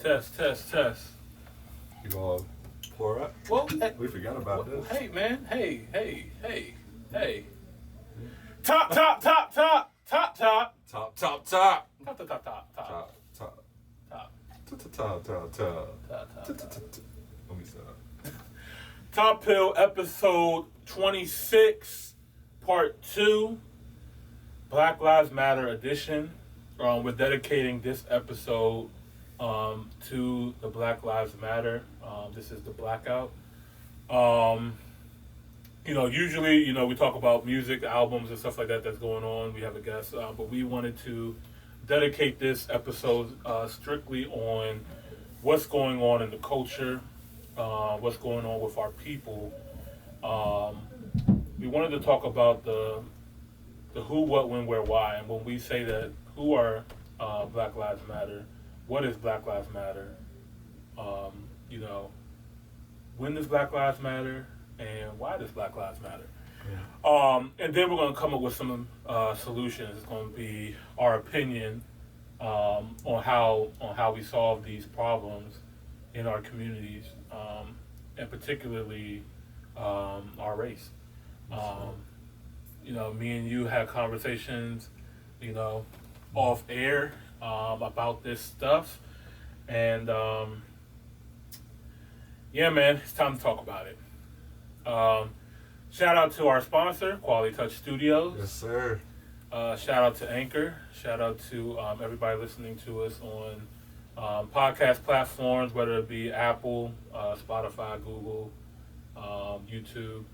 Test. You gonna pour up? Well, We forgot about this. hey, man. Hey. Top. Top. Top. Let me stop. Top Pill episode 26, part 2, Black Lives Matter edition. We're dedicating this episode to the Black Lives Matter. This is the Blackout. Usually, we talk about music, albums, and stuff like that that's going on. We have a guest, but we wanted to dedicate this episode strictly on what's going on in the culture, what's going on with our people. We wanted to talk about the who, what, when, where, why. And when we say that, who are Black Lives Matter? What is Black Lives Matter? When does Black Lives Matter? And why does Black Lives Matter? Yeah. And then we're going to come up with some solutions. It's going to be our opinion on how we solve these problems in our communities, and particularly our race. Me and you had conversations, off air about this stuff, and yeah, man, it's time to talk about it. Shout out to our sponsor, Quality Touch Studios. Yes, sir. Shout out to Anchor. Shout out to everybody listening to us on podcast platforms, whether it be Apple, Spotify, Google, YouTube,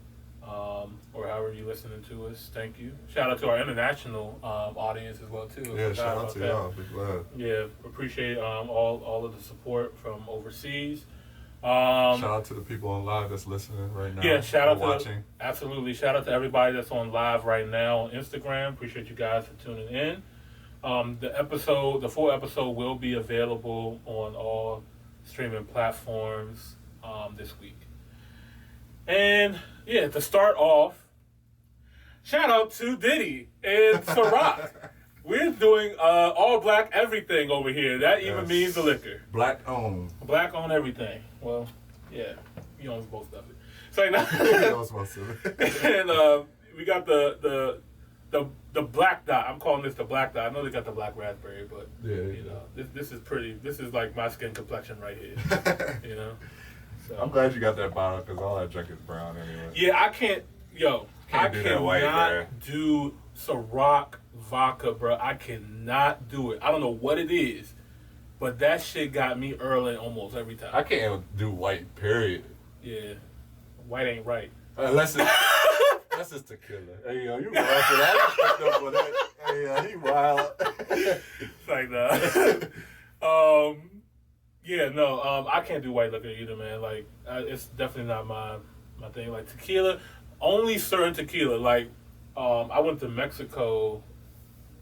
or however you're listening to us. Thank you. Shout out to our international audience as well too. Yeah, shout out to y'all. Be glad. Yeah, appreciate all of the support from overseas. Shout out to the people on live that's listening right now. Yeah, shout out to watching. Absolutely. Shout out to everybody that's on live right now on Instagram. Appreciate you guys for tuning in. The full episode will be available on all streaming platforms this week. And yeah, to start off, shout out to Diddy and Ciroc. We're doing all black everything over here. That even means the liquor. Black owned. Black on everything. Well, yeah, he owns most of it. So now, He owns most of it. And we got the black dot. I'm calling this the black dot. I know they got the black raspberry, but this is pretty. This is like my skin complexion right here. So I'm glad you got that bottle because all I drink is brown anyway. yeah, I can't. I cannot do Ciroc vodka, bro. I cannot do it. I don't know what it is, but that shit got me early almost every time. I can't do white, period. Yeah, white ain't right. Unless it's tequila. Hey, yo, you wild for that. I picked up on that. Hey, he wild. It's like that. I can't do white liquor either, man. Like, it's definitely not my thing. Like, tequila, only certain tequila. Like, I went to Mexico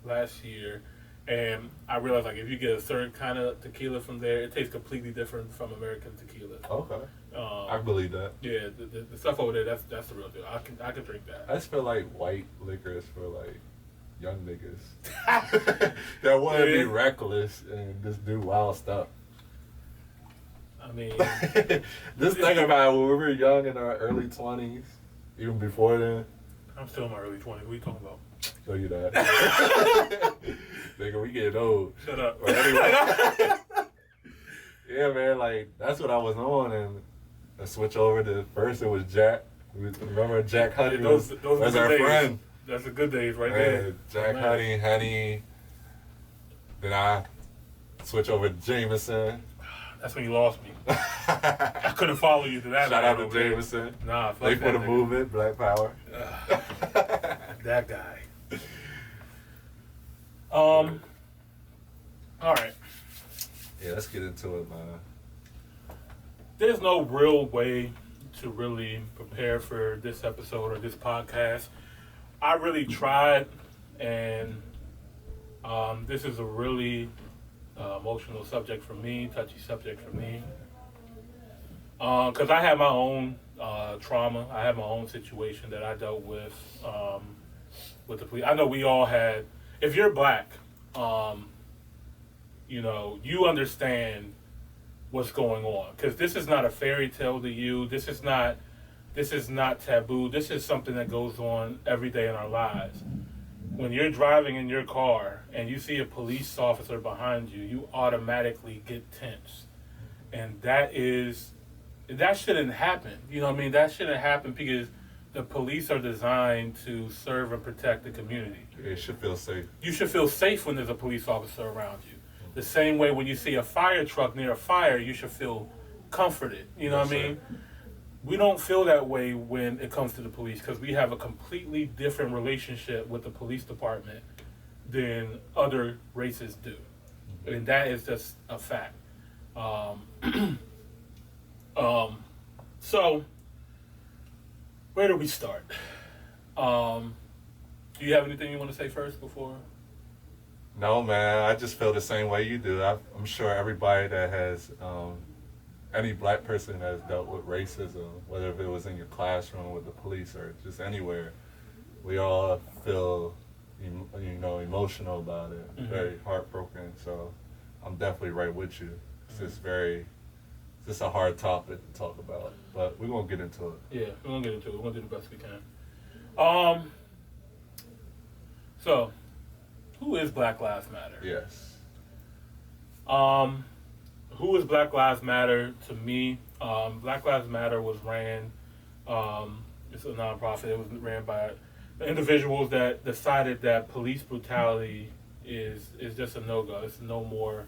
last year, and I realized, like, if you get a certain kind of tequila from there, it tastes completely different from American tequila. Okay. I believe that. Yeah, the stuff over there, that's the real deal. I can drink that. I just feel like white liquor is for, like, young niggas that want to be reckless and just do wild stuff. I mean, just think about it, when we were young in our early 20s, even before then. I'm still in my early 20s. What are you talking about? Show you that. Nigga, we getting old. Shut up. But anyway, yeah, man, like, that's what I was on, and I switch over to, first it was Jack. Remember Jack Honey was our friend. That's the good days right there. Jack Honey. Then I switch over to Jameson. That's when you lost me. I couldn't follow you to that. Shout out to Jameson. Nah, fuck they that for the nigga. movement, Black Power. That guy. All right. Yeah, let's get into it, man. There's no real way to really prepare for this episode or this podcast. I really tried, and this is a really emotional subject for me, touchy subject for me. Because I had my own trauma. I had my own situation that I dealt with the police. I know we all had. If you're black, you understand what's going on, because this is not a fairy tale to you. This is not taboo. This is something that goes on every day in our lives. When you're driving in your car and you see a police officer behind you, you automatically get tense, and that shouldn't happen. You know what I mean? That shouldn't happen because the police are designed to serve and protect the community. It should feel safe. You should feel safe when there's a police officer around you. The same way when you see a fire truck near a fire, you should feel comforted. You know what I mean? We don't feel that way when it comes to the police because we have a completely different relationship with the police department than other races do. And that is just a fact. So, where do we start? Do you have anything you want to say first before? No, man, I just feel the same way you do. I'm sure everybody that has, any black person that has dealt with racism, whether if it was in your classroom with the police or just anywhere, we all feel, emotional about it, very heartbroken. So I'm definitely right with you. It's just a hard topic to talk about, but we're going to get into it. Yeah, we're going to get into it. We're going to do the best we can. So, who is Black Lives Matter? Yes. Who is Black Lives Matter to me? Black Lives Matter was ran, it's a nonprofit. It was ran by individuals that decided that police brutality is just a no-go. It's no more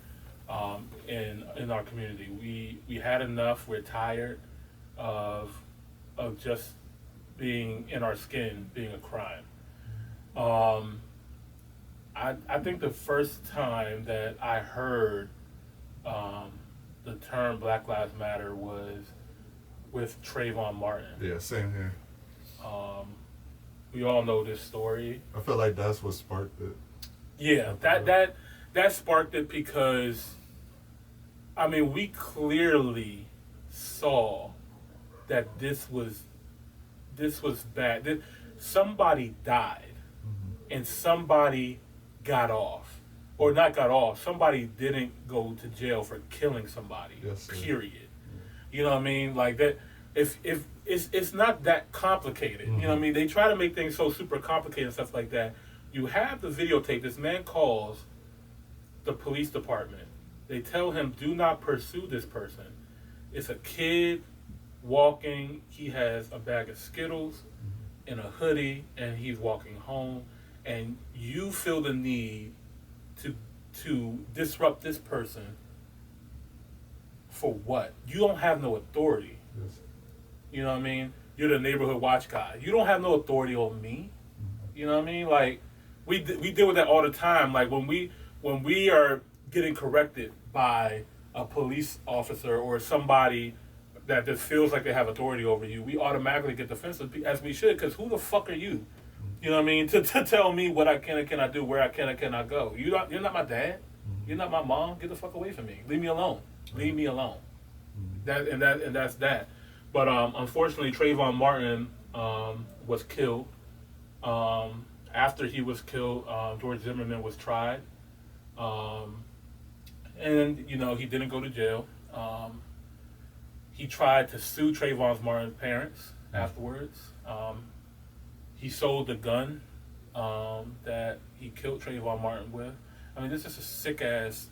in our community. We had enough. We're tired of just being in our skin, being a crime. I think the first time that I heard the term Black Lives Matter was with Trayvon Martin. Yeah, same here. We all know this story. I feel like that's what sparked it. Yeah, that sparked it because, I mean, we clearly saw that this was bad. Somebody died, and somebody got off, or not got off. Somebody didn't go to jail for killing somebody. Yes, sir. Period. You know what I mean? Like that. If it's not that complicated. You know what I mean? They try to make things so super complicated and stuff like that. You have the videotape. This man calls the police department. They tell him, do not pursue this person. It's a kid walking. He has a bag of Skittles and a hoodie, and he's walking home. And you feel the need to disrupt this person for what? You don't have no authority. Yes. You know what I mean? You're the neighborhood watch guy. You don't have no authority over me. You know what I mean? Like we deal with that all the time. Like when we are getting corrected by a police officer or somebody that just feels like they have authority over you, we automatically get defensive, as we should, because who the fuck are you? You know what I mean? To tell me what I can and cannot do, where I can and cannot go. You're not my dad. You're not my mom. Get the fuck away from me. Leave me alone. Leave me alone. That's that. But unfortunately, Trayvon Martin was killed. After he was killed, George Zimmerman was tried, and he didn't go to jail. He tried to sue Trayvon Martin's parents afterwards. He sold the gun that he killed Trayvon Martin with. I mean, this is a sick ass,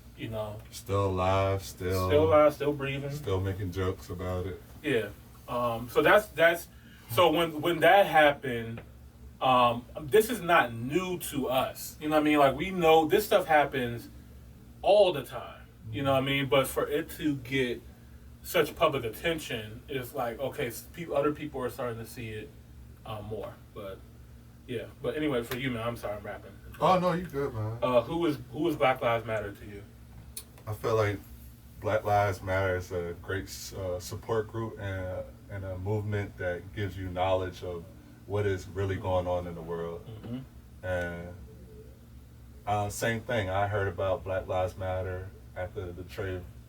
Still alive, still breathing, still making jokes about it. Yeah. So that's so when that happened, this is not new to us. You know what I mean? Like, we know this stuff happens all the time. You know what I mean? But for it to get such public attention is like, okay, other people are starting to see it more. But yeah. But anyway, for you, man, I'm sorry I'm rapping. Oh no, you good, man. Who is Black Lives Matter to you? I feel like Black Lives Matter is a great support group and a movement that gives you knowledge of what is really going on in the world. And same thing, I heard about Black Lives Matter after the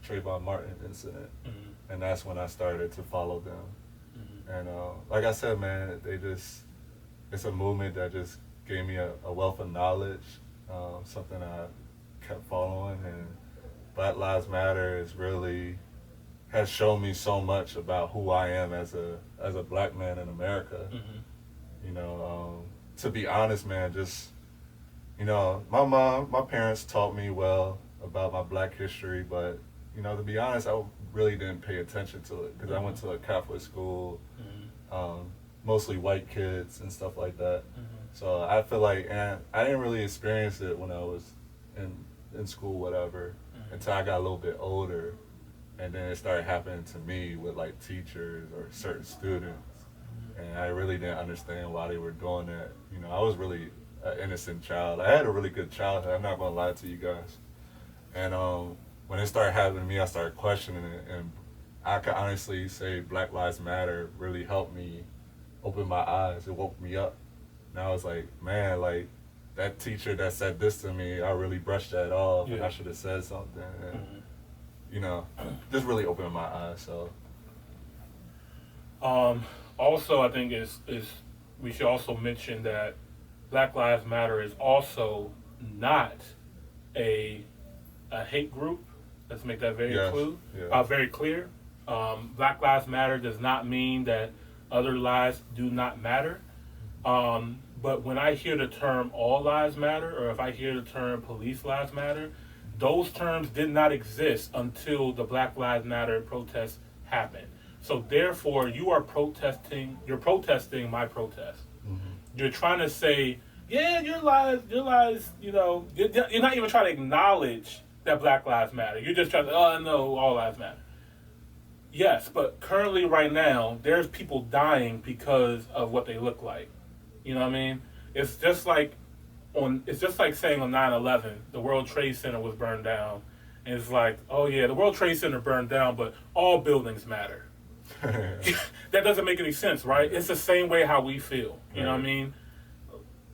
Trayvon Martin incident, and that's when I started to follow them. And like I said, man, it's a movement that just gave me a wealth of knowledge, something I kept following, and Black Lives Matter is really has shown me so much about who I am as a black man in America. You know, to be honest, man, just, you know, my parents taught me well about my black history, but, you know, to be honest, I really didn't pay attention to it because I went to a Catholic school, mostly white kids and stuff like that. So I feel like, and I didn't really experience it when I was in school, whatever, until I got a little bit older. And then it started happening to me with like teachers or certain students. And I really didn't understand why they were doing that. You know, I was really an innocent child. I had a really good childhood, I'm not gonna lie to you guys. And when it started happening to me, I started questioning it. And I can honestly say Black Lives Matter really helped me open my eyes. It woke me up. And I was like, man, like, that teacher that said this to me, I really brushed that off, and I should have said something. And, you know, just really opened my eyes. So, also, I think is we should also mention that Black Lives Matter is also not a hate group. Let's make that very very clear. Black Lives Matter does not mean that other lives do not matter. But when I hear the term all lives matter, or if I hear the term police lives matter, those terms did not exist until the Black Lives Matter protests happened. So therefore, you're protesting my protest. You're trying to say, yeah, your lives, you know, you're not even trying to acknowledge that Black Lives Matter. You're just trying to, oh, no, all lives matter. Yes, but currently right now, there's people dying because of what they look like. You know what I mean? It's just like saying on 9/11, the World Trade Center was burned down. And it's like, oh yeah, the World Trade Center burned down, but all buildings matter. That doesn't make any sense, right? It's the same way how we feel. You know what I mean?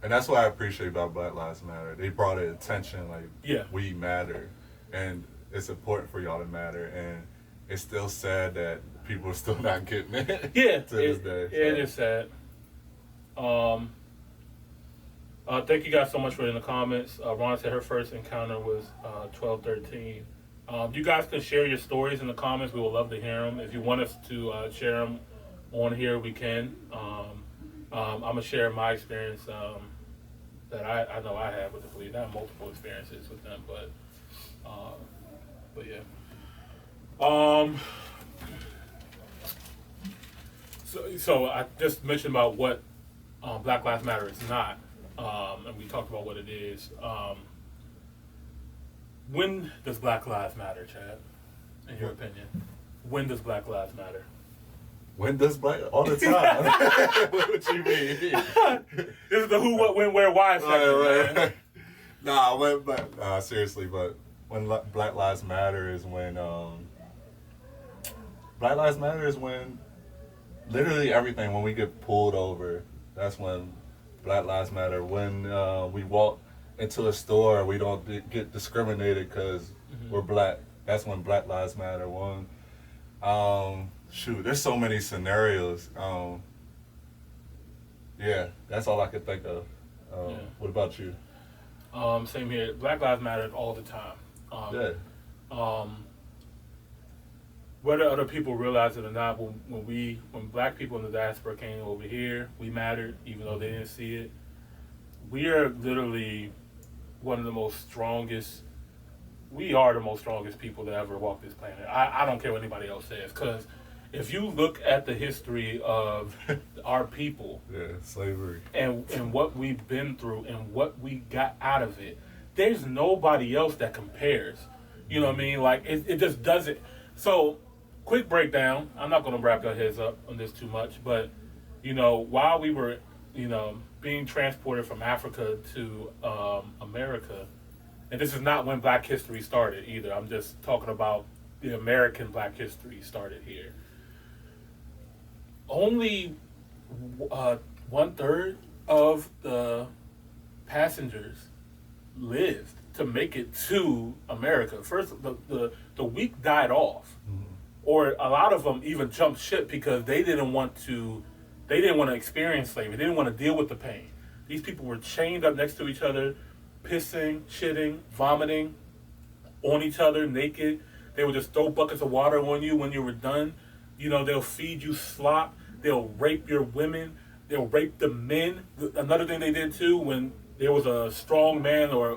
And that's what I appreciate about Black Lives Matter. They brought it attention, like, we matter. And it's important for y'all to matter. And it's still sad that people are still not getting it. Yeah. To this day. So. It is sad. Thank you guys so much for in the comments. Ron said her first encounter was 12/13. You guys can share your stories in the comments. We would love to hear them. If you want us to share them on here, we can. I'm gonna share my experience that I know I had with the police. I have multiple experiences with them, but yeah. So I just mentioned about what Black Lives Matter is not, and we talked about what it is. When does Black Lives Matter, Chad? In your opinion, when does Black Lives Matter? When does Black all the time? What you mean? This is the who, what, when, where, why section. Right. Nah, seriously, but when Black Lives Matter is when Black Lives Matter is when literally everything. When we get pulled over, that's when Black Lives Matter. When we walk into a store, we don't get discriminated because we're black. That's when Black Lives Matter. When there's so many scenarios. Yeah, that's all I could think of. What about you? Same here. Black Lives Matter all the time. Whether other people realize it or not, when black people in the diaspora came over here, we mattered, even though they didn't see it. We are literally one of the most strongest. We are the most strongest people that ever walked this planet. I don't care what anybody else says, because if you look at the history of our people, slavery, and what we've been through and what we got out of it, there's nobody else that compares. You know what I mean? Like it just doesn't. So, quick breakdown. I'm not going to wrap your heads up on this too much, but while we were, being transported from Africa to America, and this is not when Black history started either. I'm just talking about the American Black history started here. Only 1/3 of the passengers lived to make it to America. First, the weak died off, or a lot of them even jumped ship because they didn't want to experience slavery. They didn't want to deal with the pain. These people were chained up next to each other, pissing, shitting, vomiting on each other, naked. They would just throw buckets of water on you when you were done. You know, they'll feed you slop. They'll rape your women. They'll rape the men. Another thing they did too, when there was a strong man or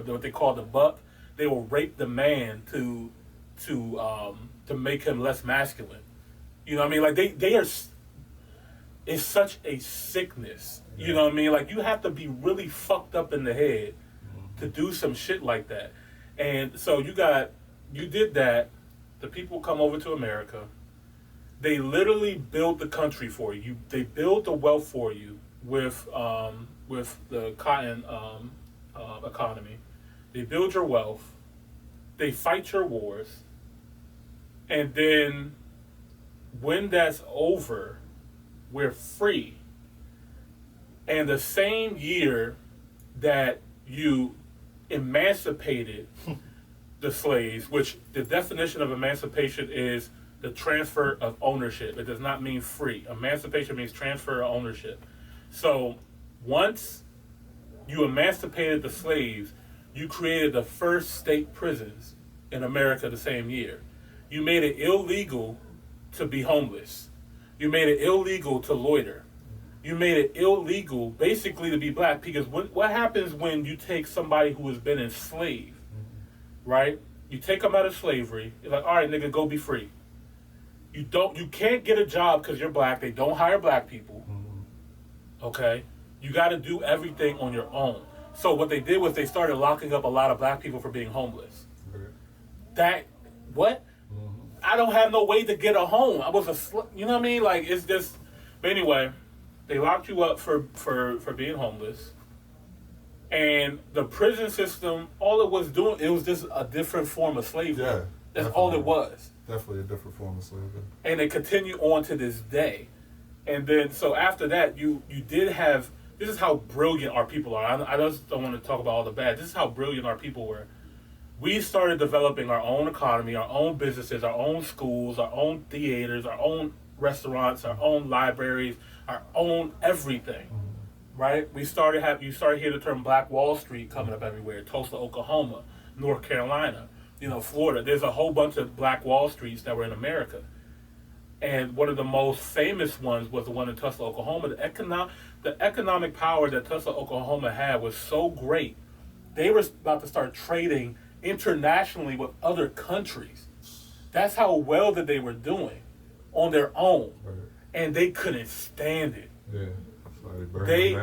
what they called a buck, they will rape the man to make him less masculine. You know what I mean? Like they are. It's such a sickness. Yeah. You know what I mean? Like you have to be really fucked up in the head to do some shit like that. And so you did that. The people come over to America. They literally build the country for you. They build the wealth for you with the cotton economy. They build your wealth. They fight your wars. And then when that's over, we're free. And the same year that you emancipated the slaves, which the definition of emancipation is the transfer of ownership. It does not mean free. Emancipation means transfer of ownership. So once you emancipated the slaves, you created the first state prisons in America the same year. You made it illegal to be homeless. You made it illegal to loiter. You made it illegal, basically, to be black. Because what happens when you take somebody who has been enslaved, right? You take them out of slavery. You're like, all right, nigga, go be free. You can't get a job because you're black. They don't hire black people. Okay? You got to do everything on your own. So what they did was they started locking up a lot of black people for being homeless. What? I don't have no way to get a home. I was you know what I mean? Like, it's just, but anyway, they locked you up for being homeless. And the prison system, all it was doing, it was just a different form of slavery. Yeah. That's all it was. Definitely a different form of slavery. And they continue on to this day. And then, so after that, you did have, this is how brilliant our people are. I just don't want to talk about all the bad. This is how brilliant our people were. We started developing our own economy, our own businesses, our own schools, our own theaters, our own restaurants, our own libraries, our own everything, right? You started hearing the term Black Wall Street coming up everywhere. Tulsa, Oklahoma, North Carolina, Florida. There's a whole bunch of Black Wall Streets that were in America. And one of the most famous ones was the one in Tulsa, Oklahoma. The economic power that Tulsa, Oklahoma had was so great. They were about to start trading internationally with other countries. That's how well that they were doing on their own. Right. And they couldn't stand it. Yeah. They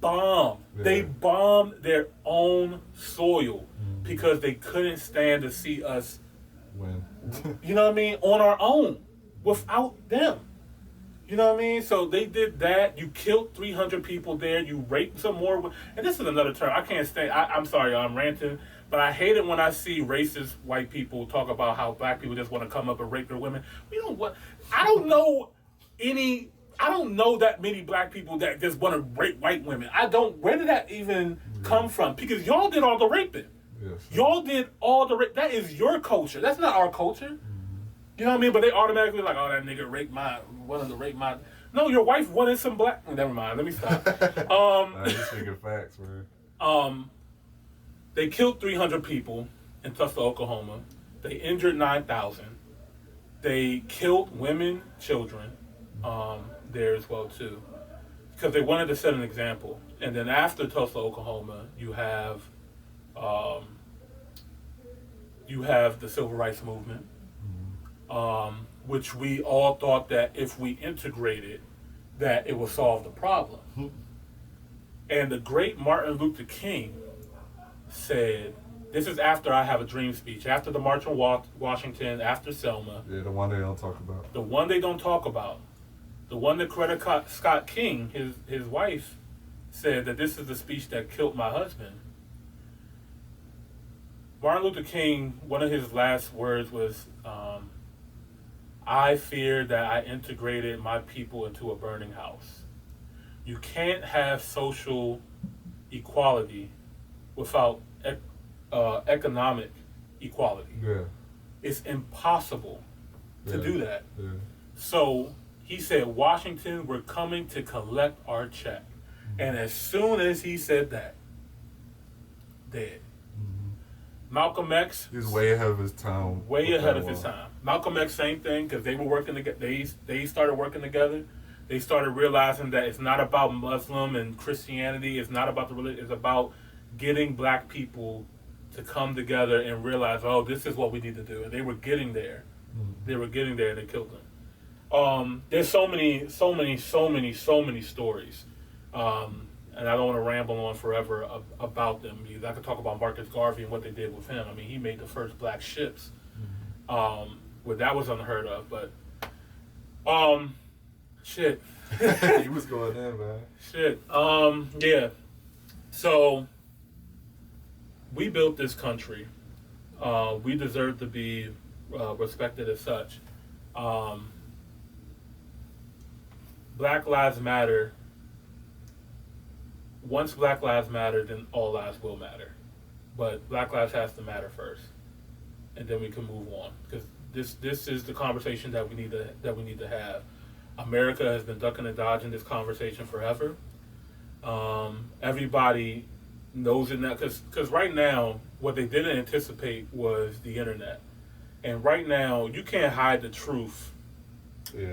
bombed. Yeah. They bombed their own soil because they couldn't stand to see us win. You know what I mean? On our own. Without them. You know what I mean? So they did that. You killed 300 people there. You raped some more. And this is another term. I can't stand. I'm sorry, I'm ranting. But I hate it when I see racist white people talk about how black people just want to come up and rape their women. I don't know that many black people that just want to rape white women. Where did that even come from? Because y'all did all the raping. Yes. Y'all did all the rape. That is your culture. That's not our culture. You know what I mean? But they automatically like, oh, that nigga wanted to rape my. No, your wife wanted some black. Never mind. Let me stop. Nah, just speaking facts, man. They killed 300 people in Tulsa, Oklahoma. They injured 9,000. They killed women, children, there as well too, because they wanted to set an example. And then after Tulsa, Oklahoma, you have the Civil Rights Movement. Which we all thought that if we integrated, that it would solve the problem. And the great Martin Luther King said, this is after I Have a Dream speech, after the March on Washington, after Selma. Yeah, the one they don't talk about. The one they don't talk about. The one that Coretta Scott King, his wife, said that this is the speech that killed my husband. Martin Luther King, one of his last words was, I fear that I integrated my people into a burning house. You can't have social equality without economic equality. Yeah. It's impossible to do that. Yeah. So he said, Washington, we're coming to collect our check. And as soon as he said that, dead. Malcolm X. He's way ahead of his time. Way ahead of his time. Malcolm X, same thing, because they were working together. They started working together. They started realizing that it's not about Muslim and Christianity. It's not about the religion. It's about getting black people to come together and realize, oh, this is what we need to do. And they were getting there. They were getting there, and they killed them. There's so many stories. And I don't want to ramble on forever about them, because I could talk about Marcus Garvey and what they did with him. I mean, he made the first black ships. Well, that was unheard of, but shit. He was going in, man. Shit. Yeah. So we built this country. We deserve to be respected as such. Black Lives Matter. Once Black Lives Matter, then all lives will matter. But Black Lives has to matter first, and then we can move on, because this is the conversation that we need to have. America has been ducking and dodging this conversation forever. Everybody knows it now, because right now what they didn't anticipate was the internet, and right now you can't hide the truth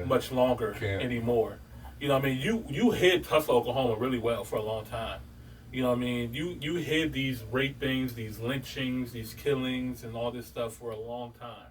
much longer anymore. You know what I mean? You hid Tulsa, Oklahoma really well for a long time. You know what I mean? You hid these rapings, these lynchings, these killings, and all this stuff for a long time.